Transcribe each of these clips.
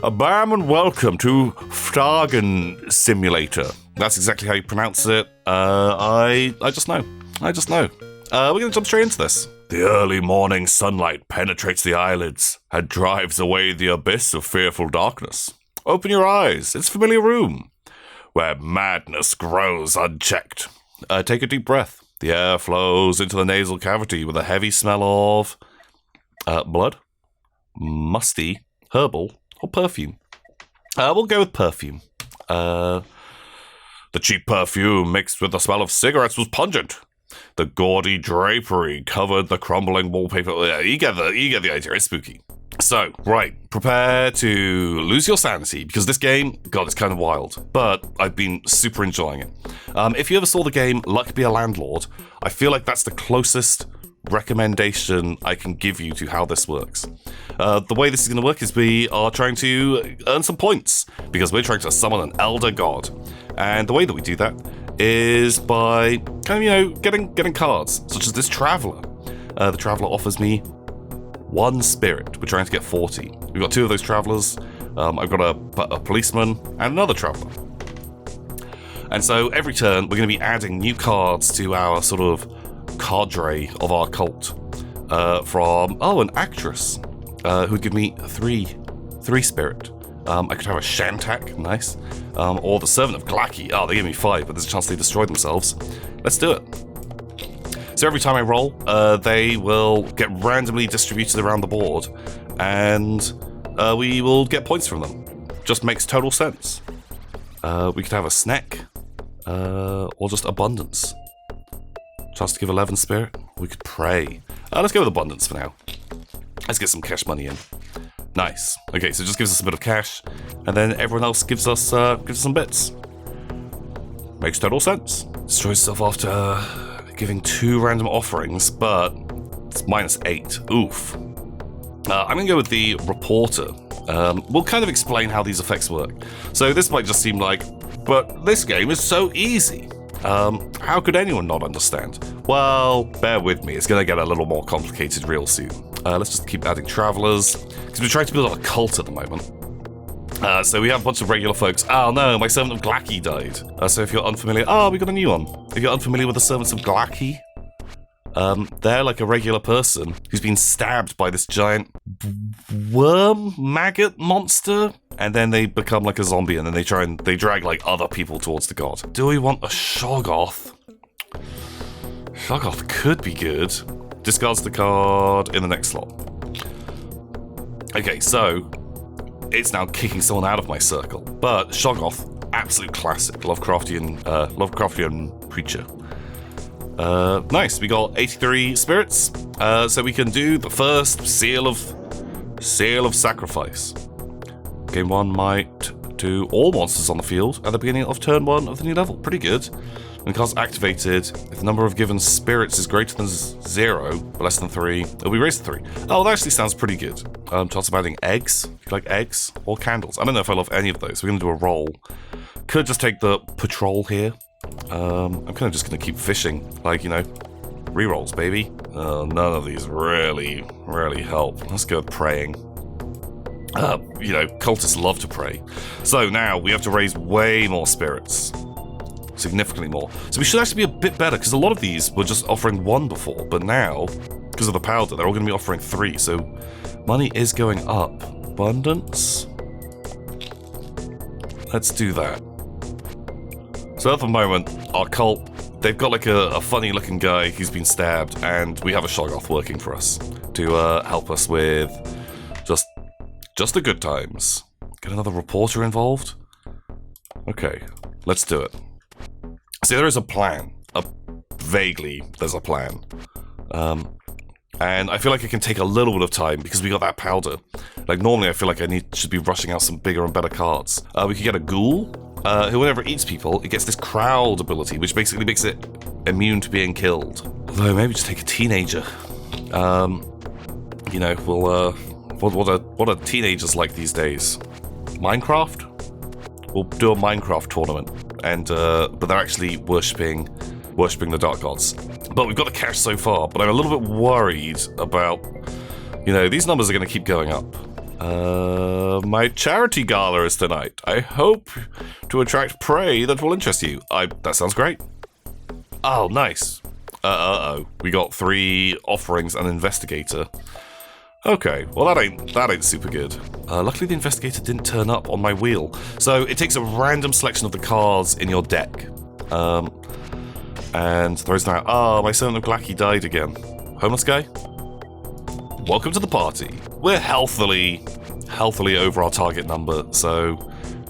A bam and welcome to Fhtagn Simulator. That's exactly how you pronounce it. I just know. We're gonna jump straight into this. The early morning sunlight penetrates the eyelids and drives away the abyss of fearful darkness. Open your eyes. It's a familiar room where madness grows unchecked. Take a deep breath. The air flows into the nasal cavity with a heavy smell of blood, musty, herbal, or perfume. We'll go with perfume. The cheap perfume mixed with the smell of cigarettes was pungent. The gaudy drapery covered the crumbling wallpaper. You get the idea. It's spooky. So, right, prepare to lose your sanity, because this game, God, it's kind of wild, but I've been super enjoying it. If you ever saw the game Luck Be a Landlord, I feel like that's the closest recommendation I can give you to how this works. The way this is going to work is we are trying to earn some points, because we're trying to summon an elder god, and the way that we do that is by kind of, getting cards, such as this traveler. The traveler offers me 1 spirit. We're trying to get 40. We've got 2 of those travelers. I've got a policeman and another traveler. And so every turn, we're going to be adding new cards to our sort of cadre of our cult from, an actress who'd give me 3 spirit. I could have a Shantak, nice. Or the Servant of Glaaki. They give me 5, but there's a chance they destroy themselves. Let's do it. So every time I roll, they will get randomly distributed around the board, and we will get points from them. Just makes total sense. We could have a snack, or just abundance. Chance to give 11 spirit. We could pray. Let's go with abundance for now. Let's get some cash money in. Nice. Okay, so it just gives us a bit of cash, and then everyone else gives us some bits. Makes total sense. Destroys itself after giving 2 random offerings, but it's -8. Oof. I'm going to go with the reporter. We'll kind of explain how these effects work. So this might just seem like, but this game is so easy. How could anyone not understand? Well, bear with me. It's going to get a little more complicated real soon. Let's just keep adding travelers, because we're trying to build a cult at the moment. So we have a bunch of regular folks. Oh no, my Servant of Glaaki died. So if you're unfamiliar... we got a new one. If you're unfamiliar with the Servants of Glaaki, they're like a regular person who's been stabbed by this giant worm maggot monster, and then they become like a zombie, and then they drag like other people towards the god. Do we want a Shoggoth? Shoggoth could be good. Discards the card in the next slot. Okay, so it's now kicking someone out of my circle. But Shoggoth, absolute classic, Lovecraftian creature. Nice, we got 83 spirits, so we can do the first seal of sacrifice. Game 1 might do all monsters on the field at the beginning of turn 1 of the new level. Pretty good. When the card's activated, if the number of given spirits is greater than 0, but less than 3, it'll be raised to 3. Oh, that actually sounds pretty good. Chance of adding eggs, if you like eggs, or candles. I don't know if I love any of those. We're going to do a roll. Could just take the patrol here. I'm kind of just going to keep fishing, rerolls, baby. None of these really help. Let's go with praying. Cultists love to pray. So now we have to raise way more spirits. Significantly more. So we should actually be a bit better, because a lot of these were just offering 1 before, but now, because of the powder, they're all going to be offering 3, so money is going up. Abundance? Let's do that. So at the moment, our cult, they've got like a funny looking guy who's been stabbed, and we have a Shoggoth working for us to help us with just the good times. Get another reporter involved? Okay, let's do it. See, there is a plan. Vaguely, there's a plan. And I feel like it can take a little bit of time because we got that powder. Like, normally I feel like should be rushing out some bigger and better cards. We could get a ghoul, who whenever it eats people, it gets this crowd ability, which basically makes it immune to being killed. Although, maybe just take a teenager. What are teenagers like these days? Minecraft? We'll do a Minecraft tournament. And but they're actually worshipping the dark gods. But we've got the cash so far, but I'm a little bit worried about, these numbers are going to keep going up. My charity gala is tonight. I hope to attract prey that will interest you. That sounds great. Oh, nice. Uh-oh. We got 3 offerings and investigator. Okay, well that ain't super good. Luckily the investigator didn't turn up on my wheel. So it takes a random selection of the cards in your deck. And throws them out. Oh, my servant of Glacky died again. Homeless guy? Welcome to the party. We're healthily over our target number, so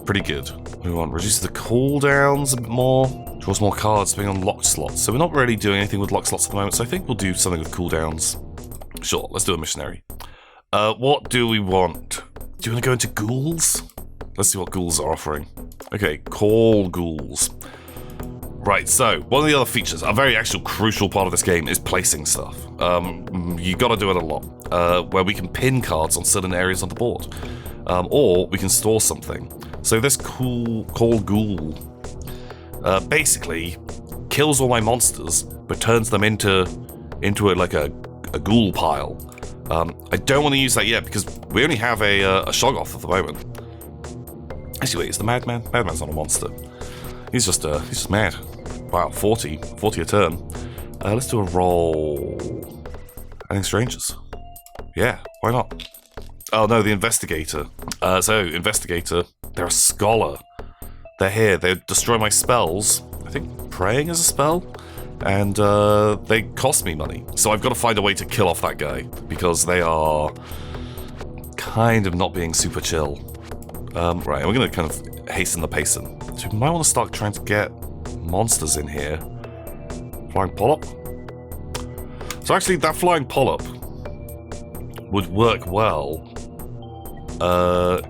pretty good. What do we want? Reduces the cooldowns a bit more. Draws more cards being on locked slots. So we're not really doing anything with locked slots at the moment, so I think we'll do something with cooldowns. Sure, let's do a missionary. What do we want? Do you want to go into ghouls? Let's see what ghouls are offering. Okay, call ghouls. Right, so one of the other features, a very actual crucial part of this game, is placing stuff. You gotta do it a lot, where we can pin cards on certain areas on the board. Or we can store something. So this call ghoul basically kills all my monsters, but turns them into like a ghoul pile. I don't want to use that yet because we only have a Shoggoth at the moment. Actually, wait, is the Madman? Madman's not a monster. He's just mad. Wow, 40 a turn. Let's do a roll. Anything strangers? Yeah, why not? Oh no, the investigator. So investigator, they're a scholar. They're here. They destroy my spells. I think praying is a spell. And they cost me money. So I've got to find a way to kill off that guy, because they are kind of not being super chill. Right, we're going to kind of hasten the pacing. So we might want to start trying to get monsters in here. Flying polyp? So actually that flying polyp would work well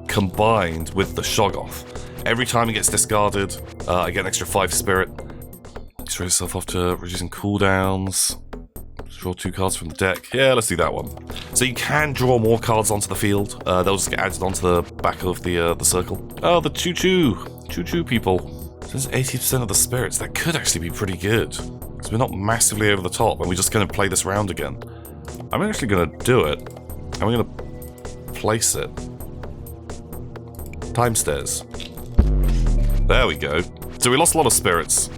combined with the Shoggoth. Every time it gets discarded, I get an extra 5 spirit. Throw yourself off to reducing cooldowns. Draw 2 cards from the deck. Yeah, let's do that one. So you can draw more cards onto the field. They'll just get added onto the back of the circle. Oh, the choo-choo people. Since 80% of the spirits, that could actually be pretty good. Because we're not massively over the top, and we're just going to play this round again. I'm actually going to do it. And we're going to place it. Time stairs. There we go. So we lost a lot of spirits.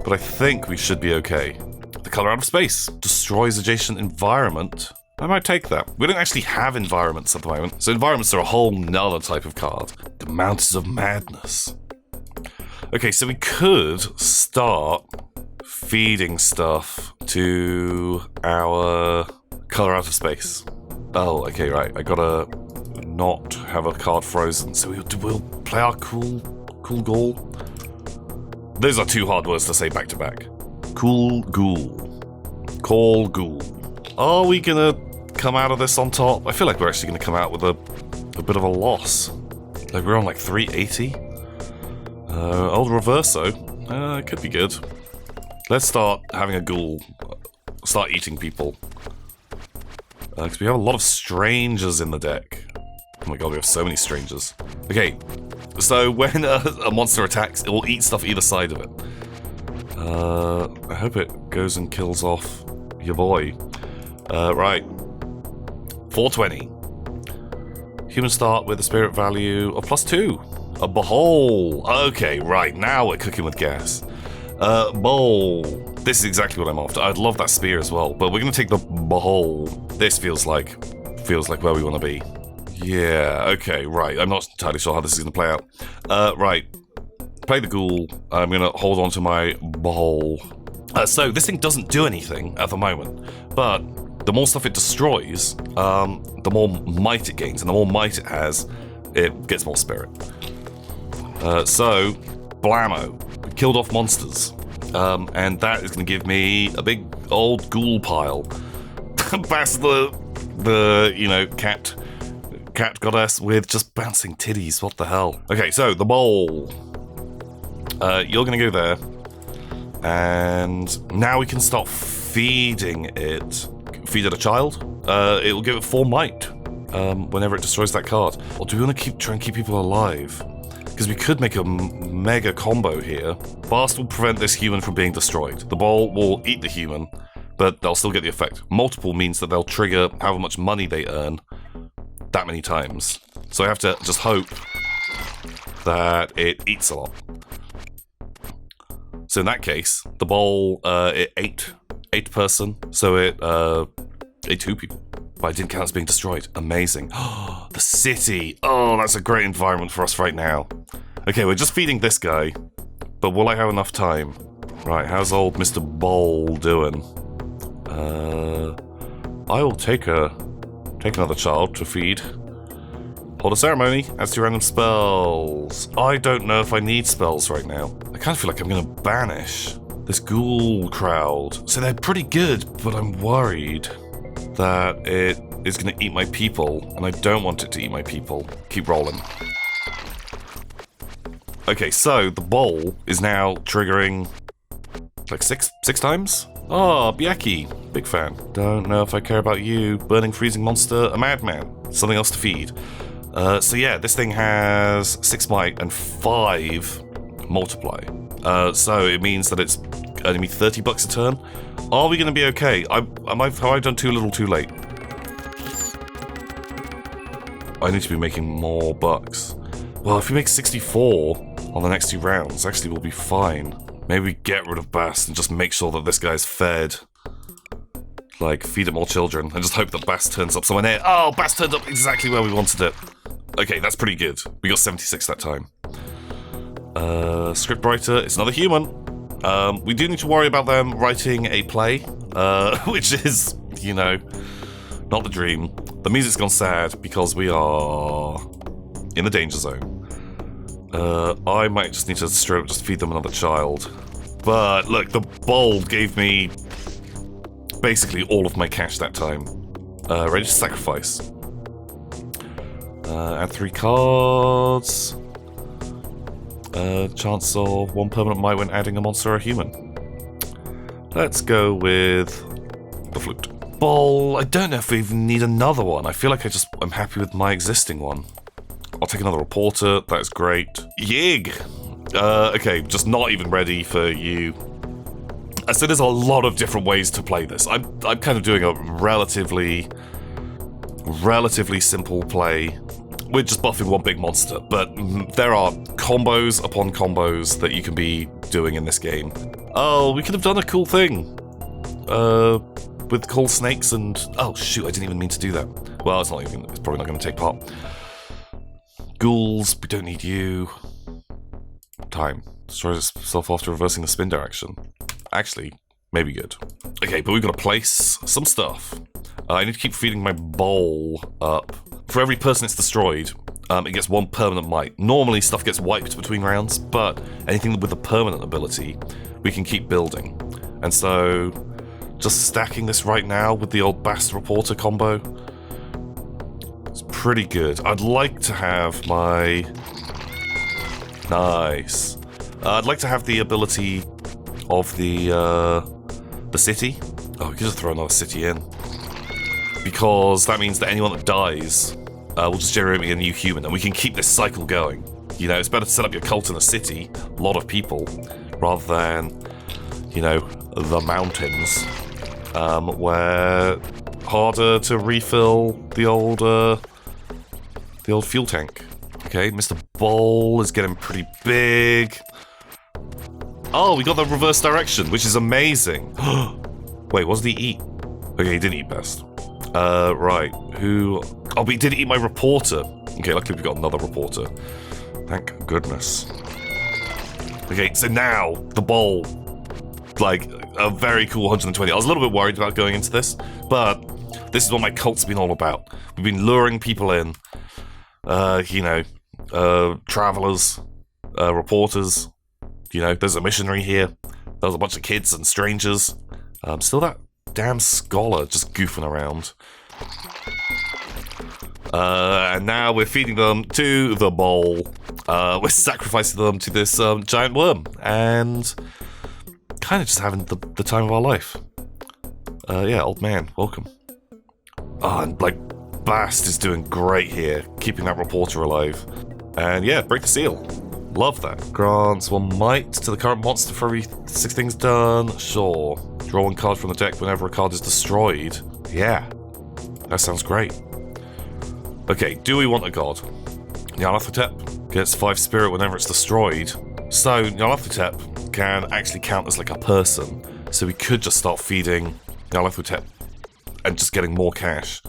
But I think we should be okay. The color out of space destroys adjacent environment. I might take that. We don't actually have environments at the moment, so environments are a whole nother type of card. The Mountains of Madness. Okay, so we could start feeding stuff to our color out of space. Oh, okay, right. I gotta not have a card frozen, so we'll play our cool ghoul. Those are 2 hard words to say back to back. Cool ghoul. Call ghoul. Are we gonna come out of this on top? I feel like we're actually gonna come out with a bit of a loss. Like we're on like 380. Old Reverso. It could be good. Let's start having a ghoul. Start eating people. Because we have a lot of strangers in the deck. Oh my god, we have so many strangers. Okay. So when a monster attacks, it will eat stuff either side of it. I hope it goes and kills off your boy. Right. 420. Humans start with a spirit value of +2. A Behole. Okay, right. Now we're cooking with gas. Bowl. This is exactly what I'm after. I'd love that spear as well, but we're going to take the Behole. This feels like where we want to be. Yeah, okay, right. I'm not entirely sure how this is going to play out. Right. Play the ghoul. I'm going to hold on to my bowl. So this thing doesn't do anything at the moment, but the more stuff it destroys, the more might it gains, and the more might it has, it gets more spirit. So, blammo. We killed off monsters. And that is going to give me a big old ghoul pile. That's the you know, cat goddess with just bouncing titties. What the hell? Okay, so the bowl. You're gonna go there, and now we can start feeding it. Feed it a child. It will give it 4 might whenever it destroys that card. Or do we want to try and keep people alive? Because we could make a mega combo here. Fast will prevent this human from being destroyed. The bowl will eat the human, but they'll still get the effect. Multiple means that they'll trigger however much money they earn that many times. So I have to just hope that it eats a lot. So in that case, the bowl, it ate 8 person, so it ate 2 people. But I didn't count as being destroyed. Amazing. Oh, the city. Oh, that's a great environment for us right now. Okay, we're just feeding this guy, but will I have enough time? Right, how's old Mr. Bowl doing? I will take another child to feed. Hold a ceremony. Adds 2 random spells. I don't know if I need spells right now. I kind of feel like I'm going to banish this ghoul crowd. So they're pretty good, but I'm worried that it is going to eat my people, and I don't want it to eat my people. Keep rolling. Okay, so the bowl is now triggering like six times? Oh, Byaki. Big fan. Don't know if I care about you. Burning freezing monster, a madman. Something else to feed. So yeah, this thing has 6 might and 5 multiply. So it means that it's earning me $30 a turn. Are we going to be okay? Have I done too little too late? I need to be making more bucks. Well, if we make 64 on the next 2 rounds, actually we'll be fine. Maybe we get rid of Bast and just make sure that this guy's fed. Like, feed it more children, and just hope that Bast turns up somewhere near. Oh, Bast turned up exactly where we wanted it. Okay, that's pretty good. We got 76 that time. Scriptwriter, it's another human. We do need to worry about them writing a play, which is, you know, not the dream. The music's gone sad because we are in the danger zone. I might just need to straight up just feed them another child. But look, the bowl gave me basically all of my cash that time. Ready to sacrifice. Add 3 cards. Chance of 1 permanent might when adding a monster or a human. Let's go with the flute. Bowl, I don't know if we even need another one. I feel like I'm happy with my existing one. I'll take another reporter, that's great. Yig! Okay, just not even ready for you. So there's a lot of different ways to play this. I'm kind of doing a relatively simple play. We're just buffing one big monster, but there are combos upon combos that you can be doing in this game. Oh, we could have done a cool thing. With cool snakes and... Oh, shoot, I didn't even mean to do that. Well, it's probably not going to take part. Ghouls, we don't need you. Time. Destroys itself after reversing the spin direction. Actually, maybe good. Okay, but we've got to place some stuff. I need to keep feeding my bowl up. For every person it's destroyed, it gets 1 permanent might. Normally, stuff gets wiped between rounds, but anything with a permanent ability, we can keep building. And so, just stacking this right now with the old Bast Reporter combo, it's pretty good. I'd like to have my... Nice. I'd like to have the ability of the city. Oh, we could just throw another city in. Because that means that anyone that dies will just generate me a new human, and we can keep this cycle going. You know, it's better to set up your cult in a city, a lot of people, rather than, you know, the mountains, where harder to refill the old fuel tank. Okay, Mr. Bowl is getting pretty big. Oh, we got the reverse direction, which is amazing. Wait, what did he eat? Okay, he didn't eat Best. Right, who... Oh, but he did eat my reporter. Okay, luckily we got another reporter. Thank goodness. Okay, so now, the bowl. Like, a very cool 120. I was a little bit worried about going into this, but this is what my cult's been all about. We've been luring people in. You know, travelers, reporters. You know, there's a missionary here. There's a bunch of kids and strangers. Still that damn scholar just goofing around. And now we're feeding them to the bowl. We're sacrificing them to this giant worm. And kind of just having the time of our life. Yeah, old man, welcome. Oh, and like, Bast is doing great here, keeping that reporter alive. And yeah, break the seal. Love that. Grants 1 might to the current monster for every 6 things done. Sure. Draw 1 card from the deck whenever a card is destroyed. Yeah. That sounds great. Okay, do we want a god? Nyarlathotep gets 5 spirit whenever it's destroyed. So Nyarlathotep can actually count as like a person. So we could just start feeding Nyarlathotep and just getting more cash.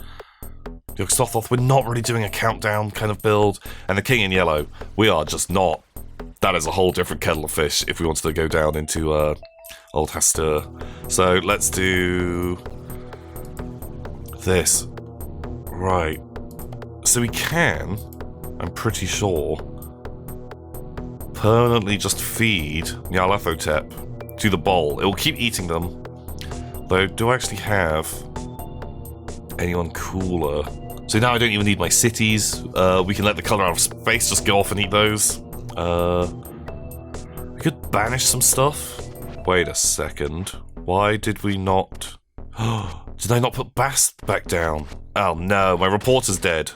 Yog-Sothoth, we're not really doing a countdown kind of build. And the King in Yellow, we are just not. That is a whole different kettle of fish if we wanted to go down into Old Hastur. So let's do this. Right. So we can, I'm pretty sure, permanently just feed Nyarlathotep to the bowl. It will keep eating them. Though, do I actually have anyone cooler? So now I don't even need my cities. We can let the colour out of space just go off and eat those. We could banish some stuff. Wait a second. Why did we not... Did I not put Bast back down? Oh no, my reporter's dead.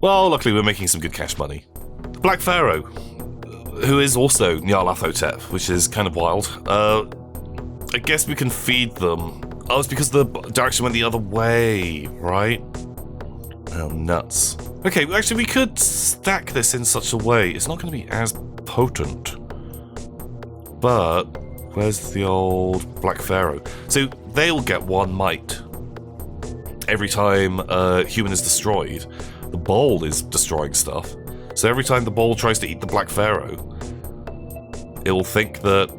Well, luckily we're making some good cash money. The Black Pharaoh, who is also Nyarlathotep, which is kind of wild. I guess we can feed them. Oh, it's because the direction went the other way, right? Oh, nuts. Okay, actually we could stack this in such a way. It's not going to be as potent. But where's the old Black Pharaoh? So they'll get 1 might every time a human is destroyed. The bowl is destroying stuff. So every time the bowl tries to eat the Black Pharaoh, it will think that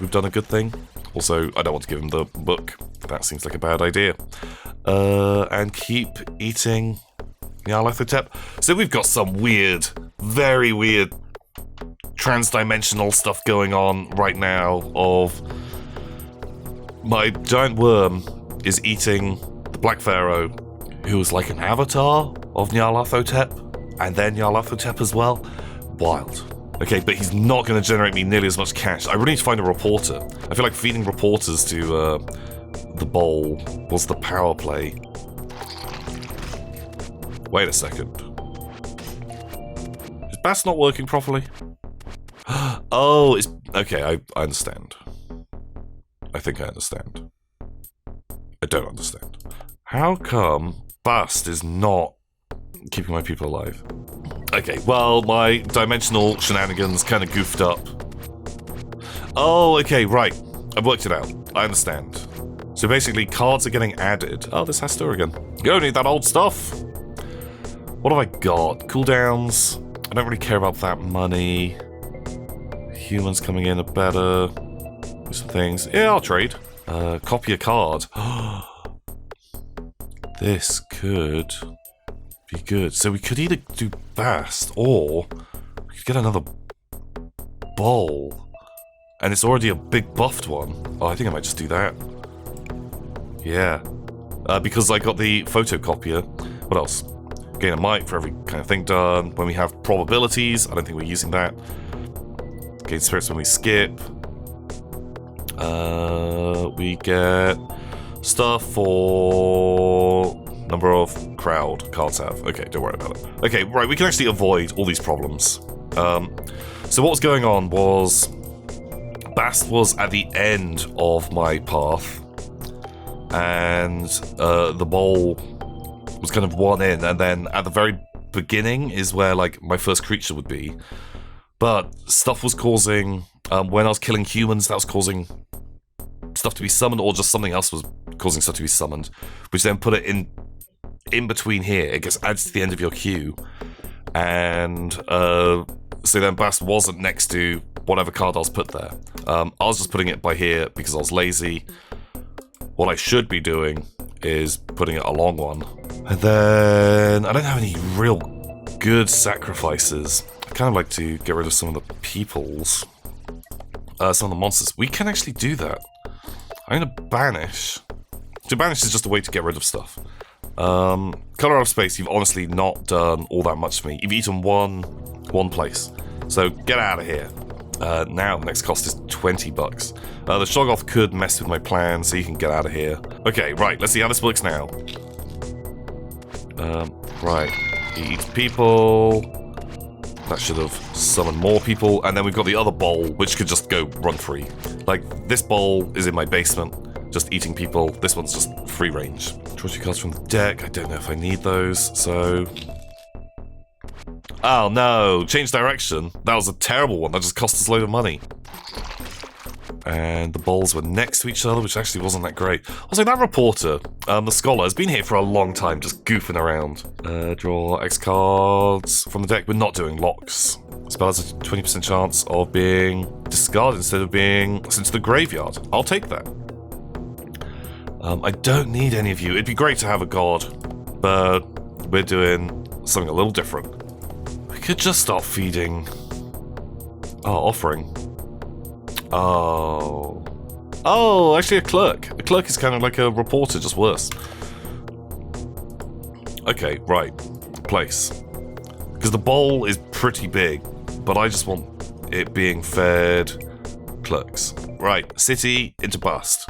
we've done a good thing. Also, I don't want to give him the book. That seems like a bad idea. And keep eating Nyarlathotep. So we've got some weird, very weird trans-dimensional stuff going on right now of my giant worm is eating the Black Pharaoh, who is like an avatar of Nyarlathotep, and then Nyarlathotep as well. Wild. Okay, but he's not going to generate me nearly as much cash. I really need to find a reporter. I feel like feeding reporters to the bowl was the power play. Wait a second. Is Bast not working properly? Oh, it's... Okay, I understand. I think I understand. I don't understand. How come Bast is not keeping my people alive? Okay, well, my dimensional shenanigans kind of goofed up. Oh, okay, right. I've worked it out. I understand. So basically, cards are getting added. Oh, this has to again. You don't need that old stuff. What have I got? Cooldowns. I don't really care about that money. Humans coming in are better. Do some things. Yeah, I'll trade. Copy a card. This could be good. So we could either do Bast or we could get another bowl. And it's already a big buffed one. Oh, I think I might just do that. Yeah. Because I got the photocopier. What else? Gain a might for every kind of thing done. When we have probabilities, I don't think we're using that. Gain spirits when we skip. We get stuff for number of crowd cards have. Okay, don't worry about it. Okay, right, we can actually avoid all these problems. So what was going on was Bast was at the end of my path, and the bowl was kind of one in, and then at the very beginning is where like my first creature would be. But stuff was causing, when I was killing humans, that was causing stuff to be summoned, or just something else was causing stuff to be summoned, which then put it in between here. It gets added to the end of your queue, and so then Bast wasn't next to whatever card I was put there. I was just putting it by here because I was lazy. What I should be doing is putting it along one. And then I don't have any real good sacrifices. I kind of like to get rid of some of the peoples. Some of the monsters. We can actually do that. I'm going to banish. So banish is just a way to get rid of stuff. Color out of space, you've honestly not done all that much for me. You've eaten one place. So get out of here. Now the next cost is $20. The Shoggoth could mess with my plan, so you can get out of here. Okay, right, let's see how this works now. Right, he eats people. That should have summoned more people. And then we've got the other bowl, which could just go run free. Like, this bowl is in my basement, just eating people. This one's just free range. Draw 2 cards from the deck. I don't know if I need those, so... Oh no, change direction. That was a terrible one. That just cost us a load of money. And the balls were next to each other, which actually wasn't that great. Also, that reporter, the scholar, has been here for a long time, just goofing around. Draw X cards from the deck. We're not doing locks. Spell has a 20% chance of being discarded instead of being sent to the graveyard. I'll take that. I don't need any of you. It'd be great to have a god, but we're doing something a little different. We could just start feeding. Oh, offering. Oh, actually a clerk. A clerk is kind of like a reporter, just worse. Okay, right. Place. Because the bowl is pretty big, but I just want it being fed clerks. Right, city into bust.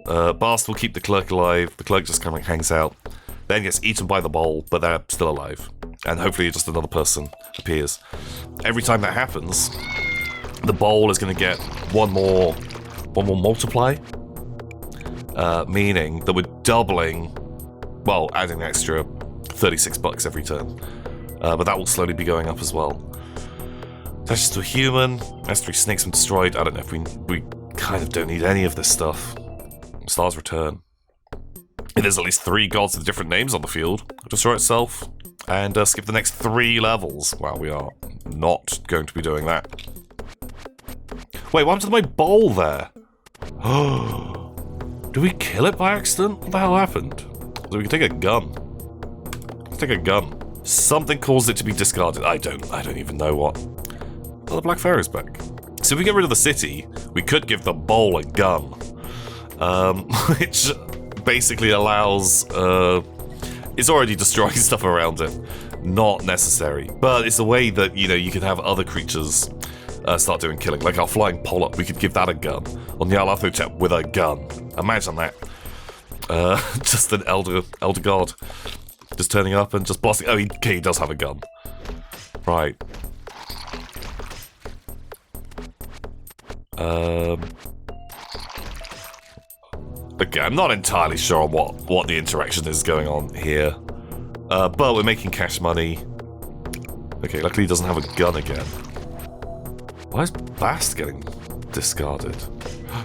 Bast will keep the clerk alive. The clerk just kind of hangs out. Then gets eaten by the bowl, but they're still alive. And hopefully just another person appears. Every time that happens, the bowl is going to get one more multiply, meaning that we're doubling, well, adding an extra $36 every turn, but that will slowly be going up as well. Attaches to a human, has 3 snakes when destroyed. I don't know if we kind of don't need any of this stuff. Stars return. And there's at least 3 gods with different names on the field. Destroy itself, and skip the next 3 levels. Wow, we are not going to be doing that. Wait, what happened to my bowl there? Did we kill it by accident? What the hell happened? So we can take a gun. Let's take a gun. Something caused it to be discarded. I don't even know what. Oh, the Black Pharaoh's back. So if we get rid of the city, we could give the bowl a gun. Which basically allows... it's already destroying stuff around it. Not necessary. But it's a way that, you know, you can have other creatures... start doing killing. Like our flying polyp, we could give that a gun. On the Alathotep with a gun. Imagine that. Just an elder god. Just turning up and just blasting. Oh, he does have a gun. Right. Okay, I'm not entirely sure on what the interaction is going on here. But we're making cash money. Okay, luckily he doesn't have a gun again. Why is Bast getting discarded?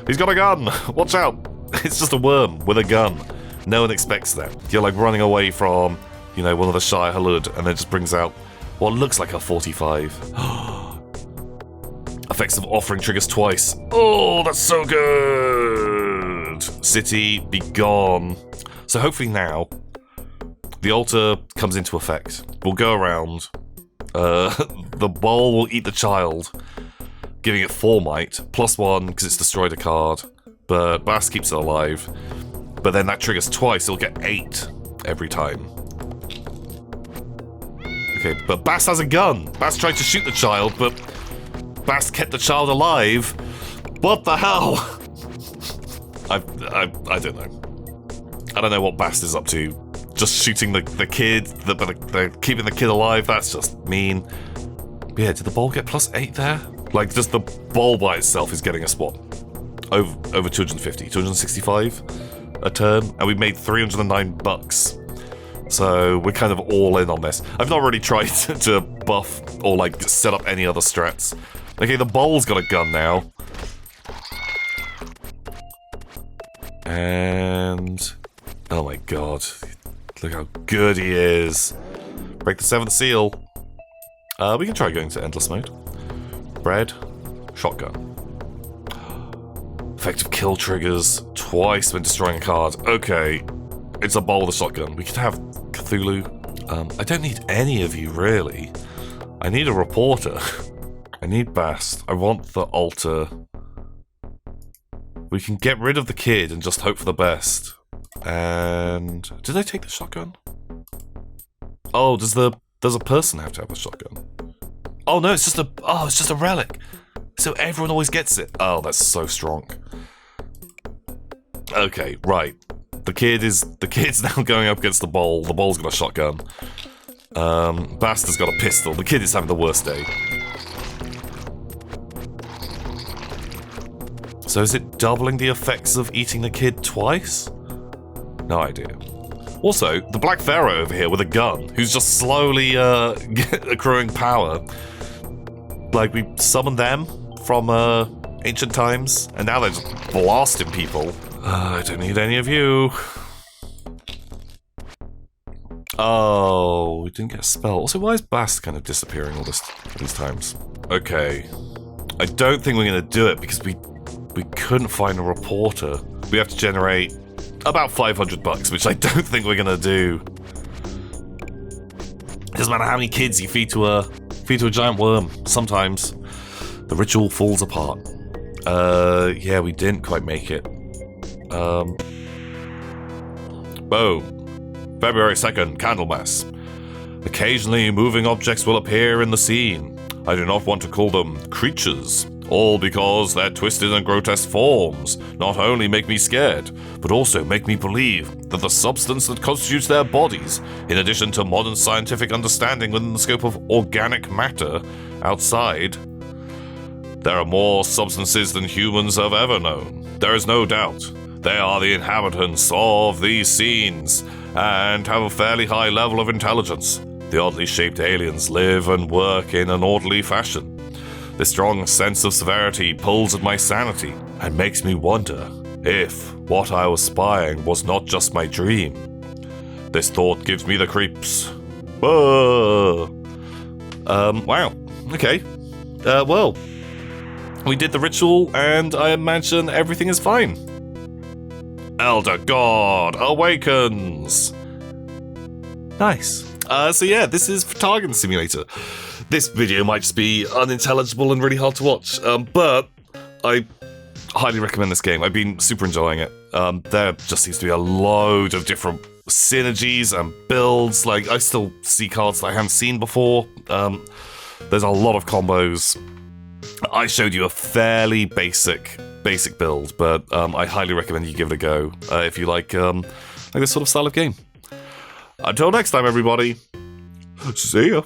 He's got a gun! Watch out! It's just a worm with a gun. No one expects that. You're like running away from, you know, one of the Shire Halud, and then just brings out what looks like a 45. Effects of offering triggers twice. Oh, that's so good! City, be gone. So hopefully now, the altar comes into effect. We'll go around. The bowl will eat the child, giving it 4 might, +1 because it's destroyed a card, but Bast keeps it alive. But then that triggers twice, it'll get 8 every time. Okay, but Bast has a gun. Bast tried to shoot the child, but Bast kept the child alive. What the hell? I don't know. I don't know what Bast is up to. Just shooting the kid, they're keeping the kid alive, that's just mean. But yeah, did the bowl get +8 there? Like, just the bowl by itself is getting us what? Over 250, 265 a turn, and we made $309. So we're kind of all in on this. I've not really tried to buff or like set up any other strats. Okay, the bowl's got a gun now. And oh my god. Look how good he is. Break the 7th seal. We can try going to endless mode. Bread. Shotgun. Effective kill triggers twice when destroying a card. Okay. It's a bowl with a shotgun. We could have Cthulhu. I don't need any of you, really. I need a reporter. I need Bast. I want the altar. We can get rid of the kid and just hope for the best. And did I take the shotgun? Oh, does a person have to have a shotgun? Oh no, it's just a relic. So everyone always gets it. Oh, that's so strong. Okay, right. The kid's now going up against the bowl. The bowl's got a shotgun. Bast has got a pistol. The kid is having the worst day. So is it doubling the effects of eating the kid twice? No idea. Also, the Black Pharaoh over here with a gun, who's just slowly accruing power. Like, we summoned them from ancient times, and now they're just blasting people. I don't need any of you. Oh, we didn't get a spell. Also, why is Bast kind of disappearing all these times? Okay. I don't think we're going to do it because we couldn't find a reporter. We have to generate about $500, which I don't think we're going to do. Doesn't matter how many kids you feed to a giant worm. Sometimes the ritual falls apart. Yeah, we didn't quite make it. February 2nd, Candlemas. Occasionally, moving objects will appear in the scene. I do not want to call them creatures, all because their twisted and grotesque forms not only make me scared, but also make me believe that the substance that constitutes their bodies, in addition to modern scientific understanding within the scope of organic matter outside, there are more substances than humans have ever known. There is no doubt. They are the inhabitants of these scenes, and have a fairly high level of intelligence. The oddly shaped aliens live and work in an orderly fashion. This strong sense of severity pulls at my sanity, and makes me wonder if what I was spying was not just my dream. This thought gives me the creeps. Whoa. Wow. Okay. Well, we did the ritual, and I imagine everything is fine. Elder God awakens! Nice. So yeah, this is Fhtagn Simulator. This video might just be unintelligible and really hard to watch, but I highly recommend this game. I've been super enjoying it. There just seems to be a load of different synergies and builds. Like, I still see cards that I haven't seen before. There's a lot of combos. I showed you a fairly basic build, but I highly recommend you give it a go if you like this sort of style of game. Until next time, everybody. See ya.